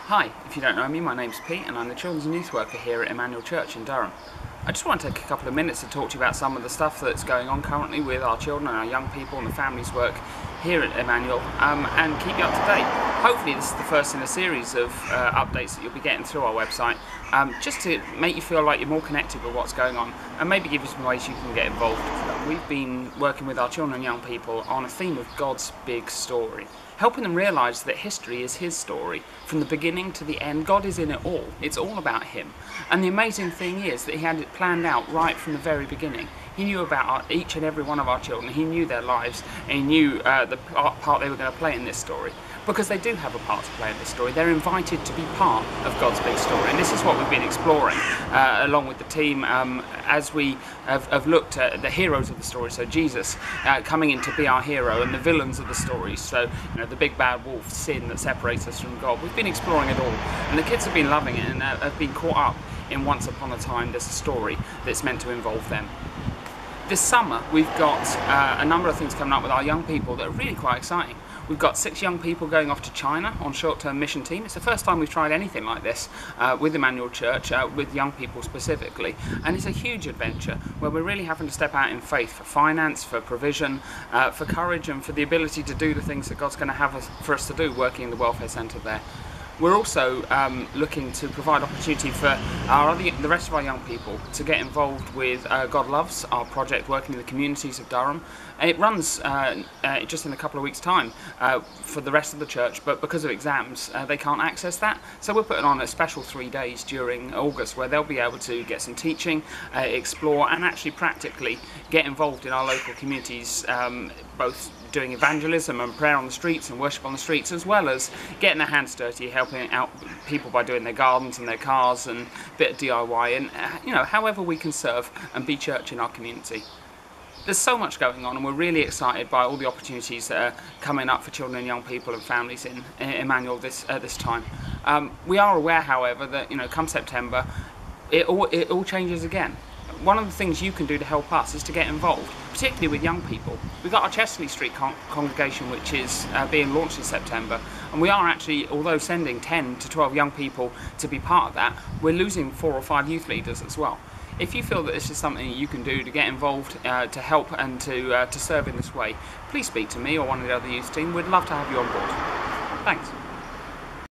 Hi, if you don't know me, my name's Pete and I'm the Children's and Youth Worker here at Emmanuel Church in Durham. I just want to take a couple of minutes to talk to you about some of the stuff that's going on currently with our children and our young people and the families work here at Emmanuel, and keep you up to date. Hopefully this is the first in a series of updates that you'll be getting through our website, just to make you feel like you're more connected with what's going on and maybe give you some ways you can get involved. We've been working with our children and young people on a theme of God's big story, helping them realise that history is His story. From the beginning to the end, God is in it all. It's all about Him. And the amazing thing is that He had it planned out right from the very beginning. He knew about each and every one of our children. He knew their lives, and He knew the part they were going to play in this story. Because they do have a part to play in this story. They're invited to be part of God's big story. And this is what we've been exploring along with the team as we have looked at the heroes of the story. So Jesus coming in to be our hero, and the villains of the story. So the big bad wolf, sin that separates us from God. We've been exploring it all. And the kids have been loving it and have been caught up in Once Upon a Time. There's a story that's meant to involve them. This summer we've got a number of things coming up with our young people that are really quite exciting. We've got 6 young people going off to China on short-term mission team. It's the first time we've tried anything like this with Emmanuel Church, with young people specifically. And it's a huge adventure where we're really having to step out in faith for finance, for provision, for courage, and for the ability to do the things that God's going to have for us to do working in the welfare centre there. We're also looking to provide opportunity for the rest of our young people to get involved with God Loves, our project working in the communities of Durham. And it runs just in a couple of weeks' time for the rest of the church, but because of exams they can't access that. So we're putting on a special 3 days during August where they'll be able to get some teaching, explore, and actually practically get involved in our local communities, both doing evangelism and prayer on the streets and worship on the streets, as well as getting their hands dirty, helping out people by doing their gardens and their cars and a bit of DIY, and however we can serve and be church in our community. There's so much going on, and we're really excited by all the opportunities that are coming up for children and young people and families in Emmanuel this time. We are aware, however, that come September it all changes again. One of the things you can do to help us is to get involved, particularly with young people. We've got our Chesley Street congregation, which is being launched in September, and we are actually, although sending 10 to 12 young people to be part of that, we're losing 4 or 5 youth leaders as well. If you feel that this is something you can do to get involved, to help and to serve in this way, please speak to me or one of the other youth team. We'd love to have you on board. Thanks.